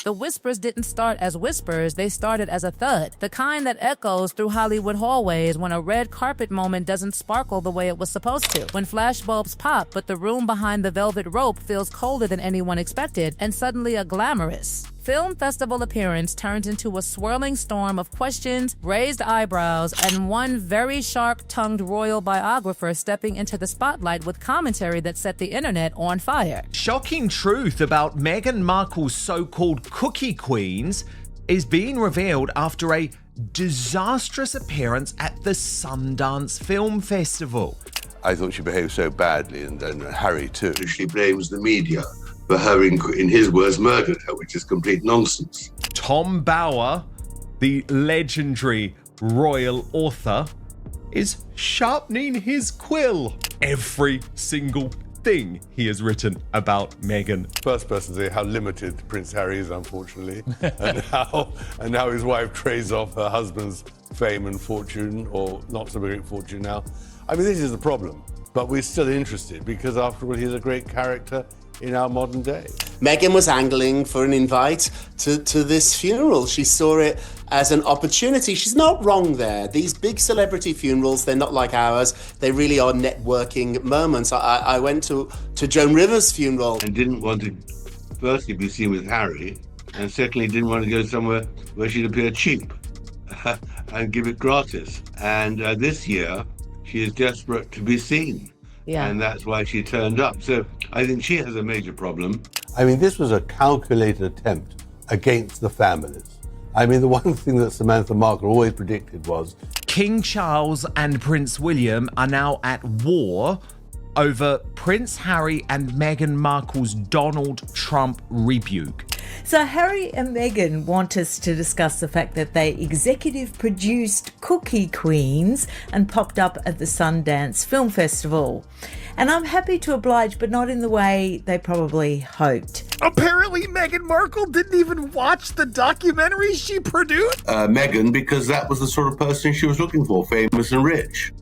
The whispers didn't start as whispers, they started as a thud. The kind that echoes through Hollywood hallways when a red carpet moment doesn't sparkle the way it was supposed to. When flashbulbs pop, but the room behind the velvet rope feels colder than anyone expected, and suddenly a glamorous film festival appearance turns into a swirling storm of questions, raised eyebrows, and one very sharp-tongued royal biographer stepping into the spotlight with commentary that set the internet on fire. Shocking truth about Meghan Markle's so-called cookie queens is being revealed after a disastrous appearance at the Sundance Film Festival. I thought she behaved so badly, and Harry too. She blames the media for her, in his words, murdered her, which is complete nonsense. Tom Bower, the legendary royal author, is sharpening his quill. Every single thing he has written about Meghan. First person to say how limited Prince Harry is, unfortunately, and how his wife trades off her husband's fame and fortune, or not so great fortune now. I mean, this is the problem, but we're still interested because, after all, he's a great character in our modern day. Meghan was angling for an invite to this funeral. She saw it as an opportunity. She's not wrong there. These big celebrity funerals, they're not like ours. They really are networking moments. I went to Joan Rivers' funeral. And didn't want to, firstly, be seen with Harry, and secondly, didn't want to go somewhere where she'd appear cheap and give it gratis. And this year, she is desperate to be seen. Yeah. And that's why she turned up. So I think she has a major problem. I mean, this was a calculated attempt against the families. I mean, the one thing that Samantha Markle always predicted was King Charles and Prince William are now at war over Prince Harry and Meghan Markle's Donald Trump rebuke. So Harry and Meghan want us to discuss the fact that they executive produced Cookie Queens and popped up at the Sundance Film Festival. And I'm happy to oblige, but not in the way they probably hoped. Apparently Meghan Markle didn't even watch the documentary she produced. Meghan, because that was the sort of person she was looking for, famous and rich.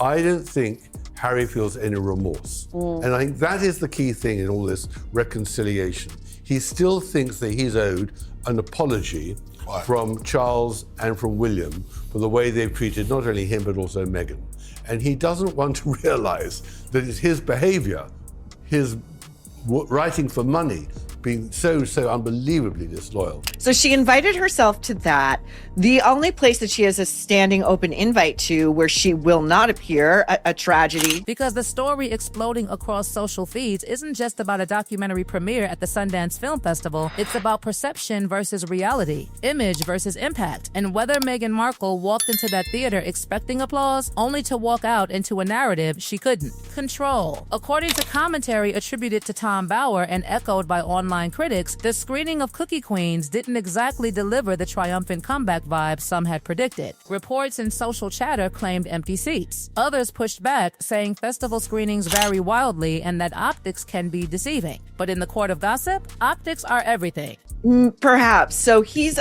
I don't think Harry feels any remorse. And I think that is the key thing in all this reconciliation. He still thinks that he's owed an apology from Charles and from William for the way they've treated not only him but also Meghan. And he doesn't want to realize that it's his behavior, his writing for money, being so unbelievably disloyal. So she invited herself to that. The only place that she has a standing open invite to where she will not appear, a tragedy. Because the story exploding across social feeds isn't just about a documentary premiere at the Sundance Film Festival. It's about perception versus reality, image versus impact, and whether Meghan Markle walked into that theater expecting applause, only to walk out into a narrative she couldn't control. According to commentary attributed to Tom Bower and echoed by online critics, the screening of Cookie Queens didn't exactly deliver the triumphant comeback vibe some had predicted. Reports and social chatter claimed empty seats. Others pushed back, saying festival screenings vary wildly and that optics can be deceiving. But in the court of gossip, optics are everything. Perhaps. So he's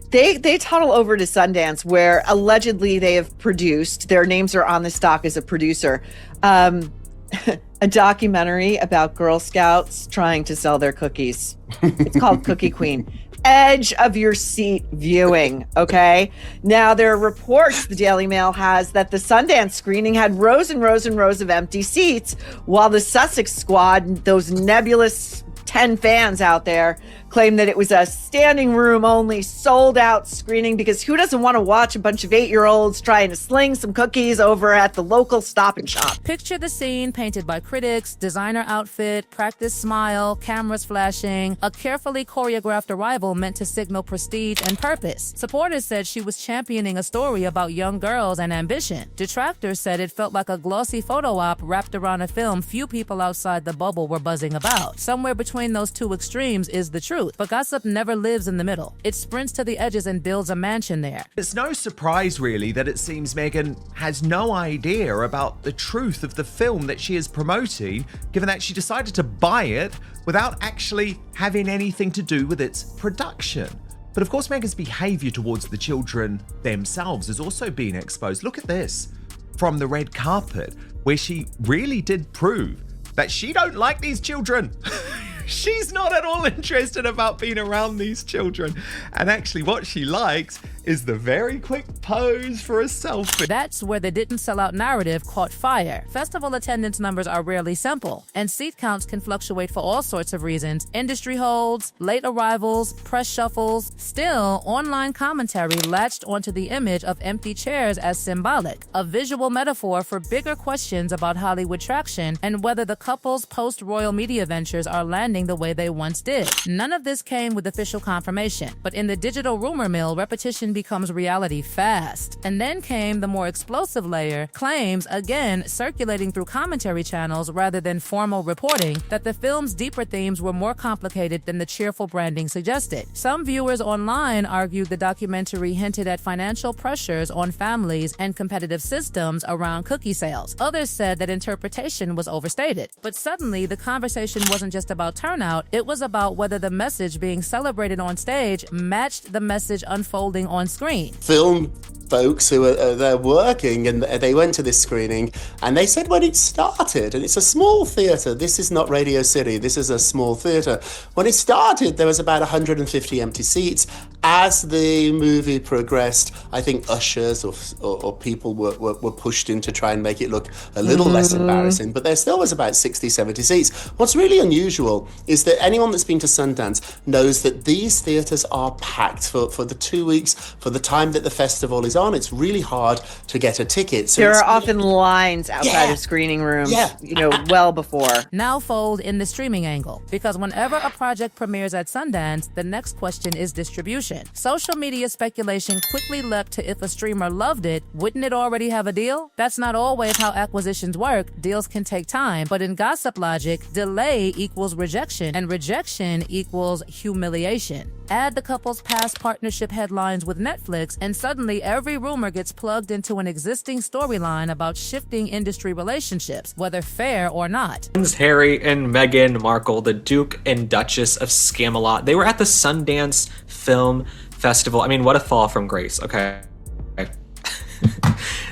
they toddle over to Sundance, where allegedly they have produced, their names are on the stock as a producer, a documentary about Girl Scouts trying to sell their cookies. It's called Cookie Queen. Edge of your seat viewing, okay? Now, there are reports, the Daily Mail has, that the Sundance screening had rows and rows and rows of empty seats, while the Sussex squad, those nebulous 10 fans out there, claim that it was a standing room only, sold out screening, because who doesn't want to watch a bunch of 8-year-olds trying to sling some cookies over at the local Stop and Shop? Picture the scene painted by critics, designer outfit, practice smile, cameras flashing, a carefully choreographed arrival meant to signal prestige and purpose. Supporters said she was championing a story about young girls and ambition. Detractors said it felt like a glossy photo op wrapped around a film few people outside the bubble were buzzing about. Somewhere between those two extremes is the truth. But gossip never lives in the middle. It sprints to the edges and builds a mansion there. It's no surprise, really, that it seems Meghan has no idea about the truth of the film that she is promoting, given that she decided to buy it without actually having anything to do with its production. But of course, Meghan's behavior towards the children themselves is also being exposed. Look at this from the red carpet, where she really did prove that she don't like these children. She's not at all interested about being around these children. And actually what she likes is the very quick pose for a selfie. That's where the didn't sell out narrative caught fire. Festival attendance numbers are rarely simple, and seat counts can fluctuate for all sorts of reasons. Industry holds, late arrivals, press shuffles. Still, online commentary latched onto the image of empty chairs as symbolic, a visual metaphor for bigger questions about Hollywood traction and whether the couple's post-royal media ventures are landing the way they once did. None of this came with official confirmation, but in the digital rumor mill, repetition becomes reality fast. And then came the more explosive layer, claims, again circulating through commentary channels rather than formal reporting, that the film's deeper themes were more complicated than the cheerful branding suggested. Some viewers online argued the documentary hinted at financial pressures on families and competitive systems around cookie sales. Others said that interpretation was overstated. But suddenly, the conversation wasn't just about turnout, it was about whether the message being celebrated on stage matched the message unfolding on screen. Film folks who are there working, and they went to this screening, and they said when it started, and it's a small theatre, this is not Radio City, this is a small theatre, when it started there was about 150 empty seats. As the movie progressed, I think ushers or people were pushed in to try and make it look a little less embarrassing, but there still was about 60, 70 seats. What's really unusual is that anyone that's been to Sundance knows that these theatres are packed for the 2 weeks, for the time that the festival is on. It's really hard to get a ticket. So there are often lines outside of screening rooms, well before. Now fold in the streaming angle, because whenever a project premieres at Sundance, the next question is distribution. Social media speculation quickly leapt to if a streamer loved it, wouldn't it already have a deal? That's not always how acquisitions work. Deals can take time, but in gossip logic, delay equals rejection, and rejection equals humiliation. Add the couple's past partnership headlines with Netflix, and suddenly every rumor gets plugged into an existing storyline about shifting industry relationships, whether fair or not. Harry and Meghan Markle, the Duke and Duchess of Scamelot, they were at the Sundance Film Festival. I mean, what a fall from grace, okay?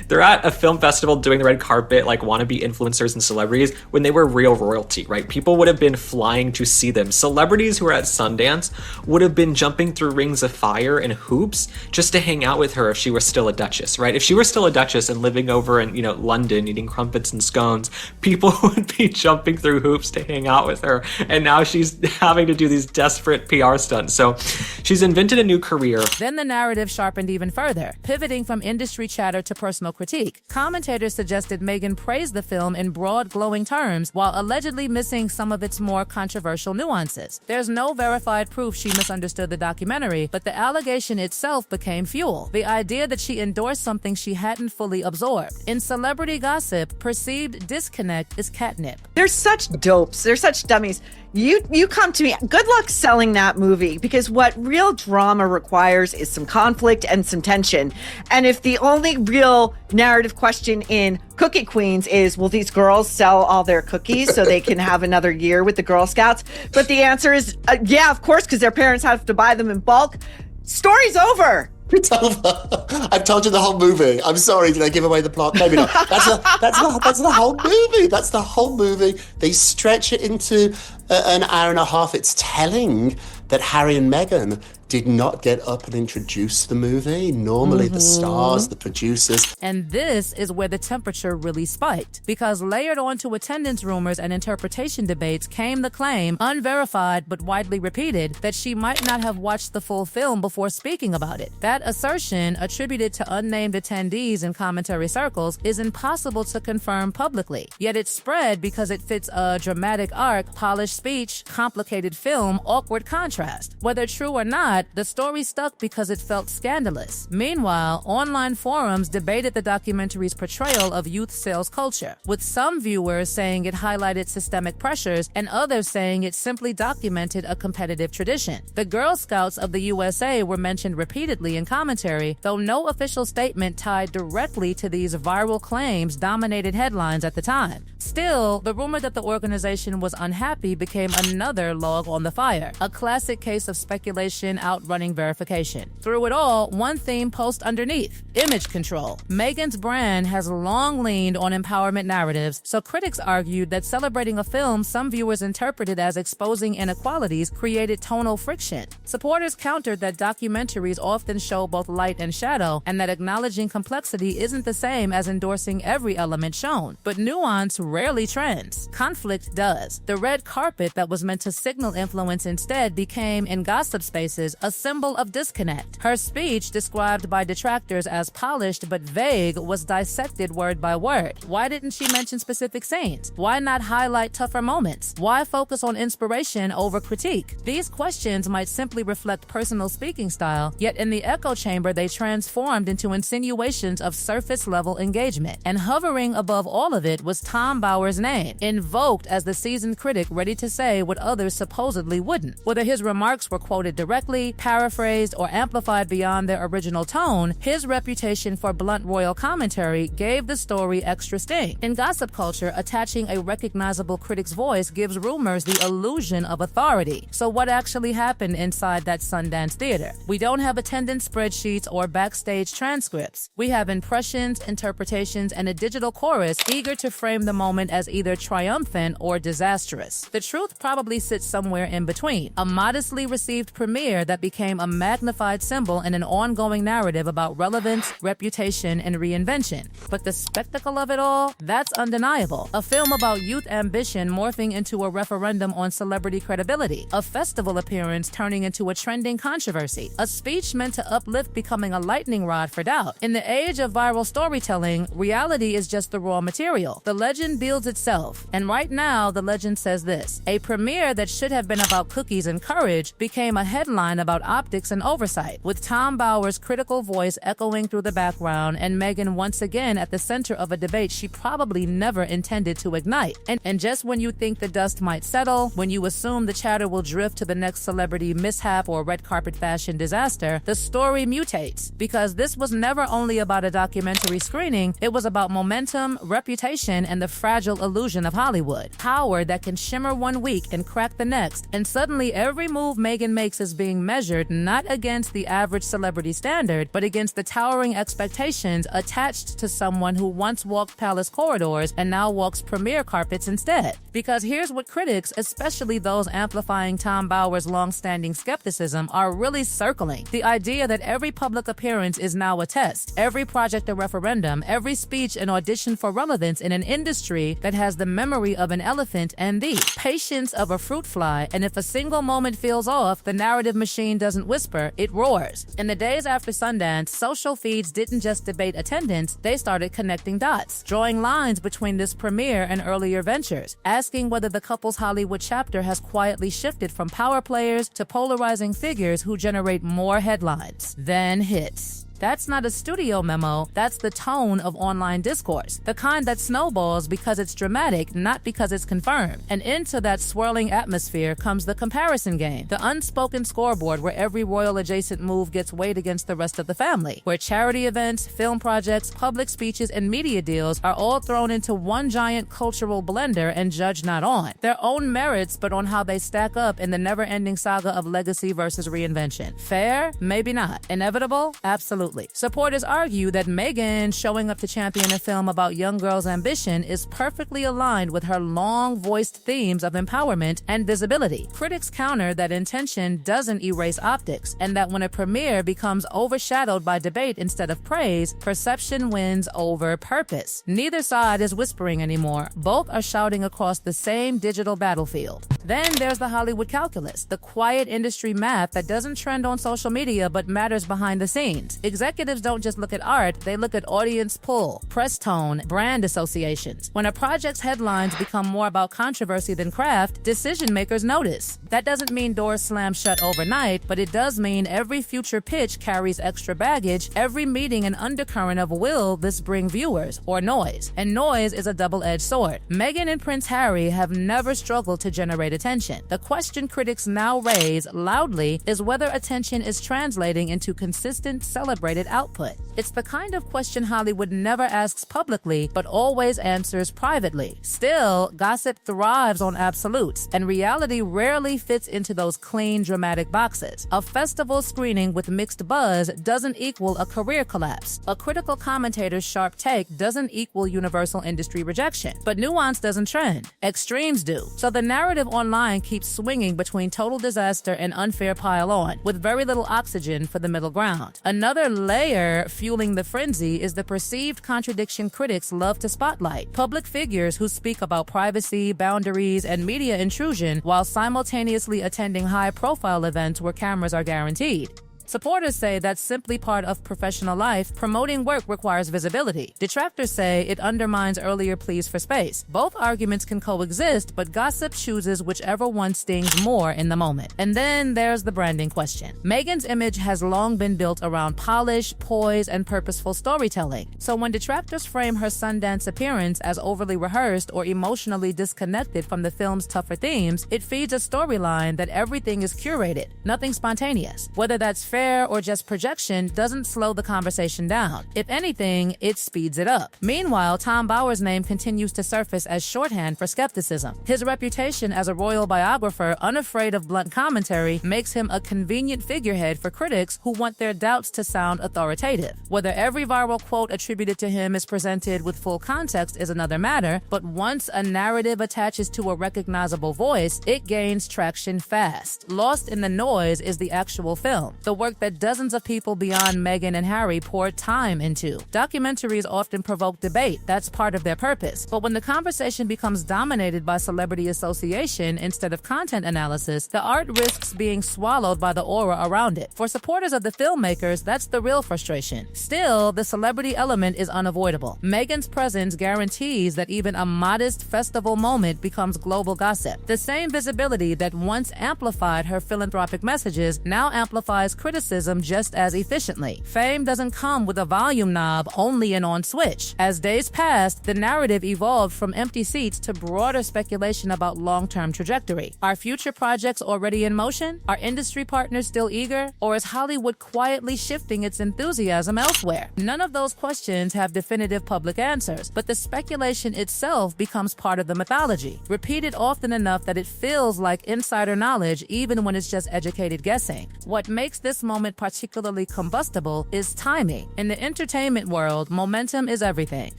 They're at a film festival doing the red carpet like wannabe influencers and celebrities when they were real royalty, right? People would have been flying to see them. Celebrities who were at Sundance would have been jumping through rings of fire and hoops just to hang out with her if she were still a duchess, right? If she were still a duchess and living over in, London eating crumpets and scones, people would be jumping through hoops to hang out with her. And now she's having to do these desperate PR stunts. So she's invented a new career. Then the narrative sharpened even further, pivoting from industry chatter to personal critique. Commentators suggested Meghan praised the film in broad, glowing terms, while allegedly missing some of its more controversial nuances. There's no verified proof she misunderstood the documentary, but the allegation itself became fuel. The idea that she endorsed something she hadn't fully absorbed. In celebrity gossip, perceived disconnect is catnip. They're such dopes. They're such dummies. You come to me. Good luck selling that movie, because what real drama requires is some conflict and some tension. And if the only real narrative question in Cookie Queens is, will these girls sell all their cookies so they can have another year with the Girl Scouts? But the answer is, yeah, of course, because their parents have to buy them in bulk. Story's over. It's over. I've told you the whole movie. I'm sorry, did I give away the plot? Maybe not. That's the whole movie. That's the whole movie. They stretch it into an hour and a half. It's telling that Harry and Meghan did not get up and introduce the movie. Normally the stars, the producers. And this is where the temperature really spiked, because layered onto attendance rumors and interpretation debates came the claim, unverified but widely repeated, that she might not have watched the full film before speaking about it. That assertion, attributed to unnamed attendees in commentary circles, is impossible to confirm publicly. Yet it spread because it fits a dramatic arc, polished speech, complicated film, awkward contrast. Whether true or not, the story stuck because it felt scandalous. Meanwhile, online forums debated the documentary's portrayal of youth sales culture, with some viewers saying it highlighted systemic pressures and others saying it simply documented a competitive tradition. The Girl Scouts of the USA were mentioned repeatedly in commentary, though no official statement tied directly to these viral claims dominated headlines at the time. Still, the rumor that the organization was unhappy became another log on the fire, a classic case of speculation outrunning verification. Through it all, one theme posts underneath: image control. Meghan's brand has long leaned on empowerment narratives, so critics argued that celebrating a film some viewers interpreted as exposing inequalities created tonal friction. Supporters countered that documentaries often show both light and shadow, and that acknowledging complexity isn't the same as endorsing every element shown. But nuance rarely trends. Conflict does. The red carpet that was meant to signal influence instead became, in gossip spaces, a symbol of disconnect. Her speech, described by detractors as polished but vague, was dissected word by word. Why didn't she mention specific scenes? Why not highlight tougher moments? Why focus on inspiration over critique? These questions might simply reflect personal speaking style, yet in the echo chamber they transformed into insinuations of surface-level engagement. And hovering above all of it was Tom Bower's name, invoked as the seasoned critic ready to say what others supposedly wouldn't. Whether his remarks were quoted directly, paraphrased, or amplified beyond their original tone, his reputation for blunt royal commentary gave the story extra sting. In gossip culture, attaching a recognizable critic's voice gives rumors the illusion of authority. So what actually happened inside that Sundance theater? We don't have attendance spreadsheets or backstage transcripts. We have impressions, interpretations, and a digital chorus eager to frame the moment as either triumphant or disastrous. The truth probably sits somewhere in between, a modestly received premiere that became a magnified symbol in an ongoing narrative about relevance, reputation, and reinvention. But the spectacle of it all, that's undeniable. A film about youth ambition morphing into a referendum on celebrity credibility, a festival appearance turning into a trending controversy, a speech meant to uplift becoming a lightning rod for doubt. In the age of viral storytelling, reality is just the raw material. The legend builds itself. And right now, the legend says this: a premiere that should have been about cookies and courage became a headline about optics and oversight, with Tom Bower's critical voice echoing through the background and Meghan once again at the center of a debate she probably never intended to ignite. And just when you think the dust might settle, when you assume the chatter will drift to the next celebrity mishap or red carpet fashion disaster, the story mutates. Because this was never only about a documentary screening, it was about momentum, reputation, and the fragile illusion of Hollywood. Power that can shimmer one week and crack the next, and suddenly every move Meghan makes is being measured not against the average celebrity standard, but against the towering expectations attached to someone who once walked palace corridors and now walks premiere carpets instead. Because here's what critics, especially those amplifying Tom Bower's long-standing skepticism, are really circling: the idea that every public appearance is now a test, every project a referendum, every speech an audition for relevance in an industry that has the memory of an elephant and the patience of a fruit fly, and if a single moment feels off, the narrative machine doesn't whisper, it roars. In the days after Sundance, social feeds didn't just debate attendance, they started connecting dots, drawing lines between this premiere and earlier ventures, asking whether the couple's Hollywood chapter has quietly shifted from power players to polarizing figures who generate more headlines than hits. That's not a studio memo, that's the tone of online discourse. The kind that snowballs because it's dramatic, not because it's confirmed. And into that swirling atmosphere comes the comparison game, the unspoken scoreboard where every royal adjacent move gets weighed against the rest of the family, where charity events, film projects, public speeches, and media deals are all thrown into one giant cultural blender and judged not on their own merits, but on how they stack up in the never-ending saga of legacy versus reinvention. Fair? Maybe not. Inevitable? Absolutely. Supporters argue that Meghan showing up to champion a film about young girls' ambition is perfectly aligned with her long-voiced themes of empowerment and visibility. Critics counter that intention doesn't erase optics, and that when a premiere becomes overshadowed by debate instead of praise, perception wins over purpose. Neither side is whispering anymore. Both are shouting across the same digital battlefield. Then there's the Hollywood calculus, the quiet industry math that doesn't trend on social media but matters behind the scenes. Executives don't just look at art, they look at audience pull, press tone, brand associations. When a project's headlines become more about controversy than craft, decision makers notice. That doesn't mean doors slam shut overnight, but it does mean every future pitch carries extra baggage, every meeting an undercurrent of will this bring viewers, or noise. And noise is a double-edged sword. Meghan and Prince Harry have never struggled to generate attention. The question critics now raise loudly is whether attention is translating into consistent celebrating celebrated output. It's the kind of question Hollywood never asks publicly, but always answers privately. Still, gossip thrives on absolutes, and reality rarely fits into those clean, dramatic boxes. A festival screening with mixed buzz doesn't equal a career collapse. A critical commentator's sharp take doesn't equal universal industry rejection. But nuance doesn't trend. Extremes do. So the narrative online keeps swinging between total disaster and unfair pile-on, with very little oxygen for the middle ground. Another layer fueling the frenzy is the perceived contradiction critics love to spotlight. Public figures who speak about privacy, boundaries, and media intrusion while simultaneously attending high-profile events where cameras are guaranteed. Supporters say that's simply part of professional life. Promoting work requires visibility. Detractors say it undermines earlier pleas for space. Both arguments can coexist, but gossip chooses whichever one stings more in the moment. And then there's the branding question. Meghan's image has long been built around polish, poise, and purposeful storytelling. So when detractors frame her Sundance appearance as overly rehearsed or emotionally disconnected from the film's tougher themes, it feeds a storyline that everything is curated, nothing spontaneous. Whether that's fair or just projection doesn't slow the conversation down. If anything, it speeds it up. Meanwhile, Tom Bower's name continues to surface as shorthand for skepticism. His reputation as a royal biographer, unafraid of blunt commentary, makes him a convenient figurehead for critics who want their doubts to sound authoritative. Whether every viral quote attributed to him is presented with full context is another matter, but once a narrative attaches to a recognizable voice, it gains traction fast. Lost in the noise is the actual film, the work that dozens of people beyond Meghan and Harry poured time into. Documentaries often provoke debate. That's part of their purpose. But when the conversation becomes dominated by celebrity association instead of content analysis, the art risks being swallowed by the aura around it. For supporters of the filmmakers, that's the real frustration. Still, the celebrity element is unavoidable. Meghan's presence guarantees that even a modest festival moment becomes global gossip. The same visibility that once amplified her philanthropic messages now amplifies criticism just as efficiently. Fame doesn't come with a volume knob, only an on switch. As days passed, the narrative evolved from empty seats to broader speculation about long-term trajectory. Are future projects already in motion? Are industry partners still eager? Or is Hollywood quietly shifting its enthusiasm elsewhere? None of those questions have definitive public answers, but the speculation itself becomes part of the mythology, repeated often enough that it feels like insider knowledge even when it's just educated guessing. What makes this moment particularly combustible is timing. In the entertainment world, momentum is everything.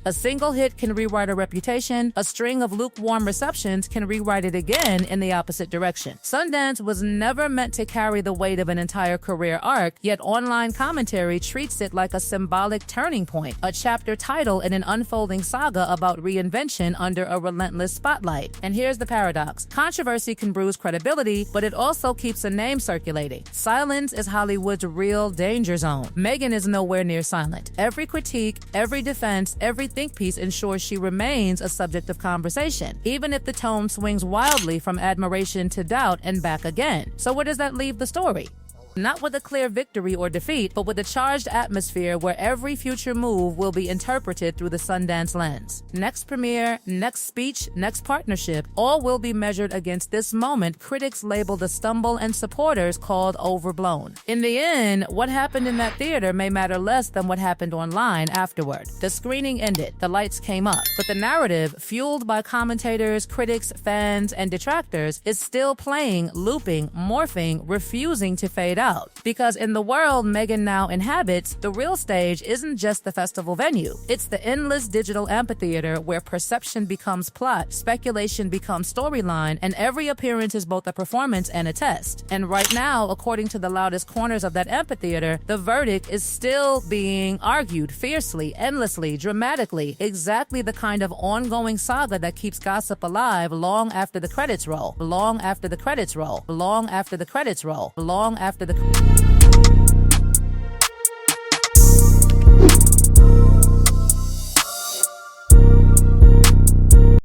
A single hit can rewrite a reputation. A string of lukewarm receptions can rewrite it again in the opposite direction. Sundance was never meant to carry the weight of an entire career arc, yet online commentary treats it like a symbolic turning point, a chapter title in an unfolding saga about reinvention under a relentless spotlight. And here's the paradox. Controversy can bruise credibility, but it also keeps a name circulating. Silence is Hollywood's real danger zone. Meghan is nowhere near silent. Every critique, every defense, every think piece ensures she remains a subject of conversation, even if the tone swings wildly from admiration to doubt and back again. So where does that leave the story? Not with a clear victory or defeat, but with a charged atmosphere where every future move will be interpreted through the Sundance lens. Next premiere, next speech, next partnership, all will be measured against this moment critics labeled a stumble and supporters called overblown. In the end, what happened in that theater may matter less than what happened online afterward. The screening ended, the lights came up, but the narrative, fueled by commentators, critics, fans, and detractors, is still playing, looping, morphing, refusing to fade out. Because in the world Meghan now inhabits, the real stage isn't just the festival venue. It's the endless digital amphitheater where perception becomes plot, speculation becomes storyline, and every appearance is both a performance and a test. And right now, according to the loudest corners of that amphitheater, the verdict is still being argued fiercely, endlessly, dramatically, exactly the kind of ongoing saga that keeps gossip alive long after the credits roll, long after the credits roll, long after the credits roll, long after the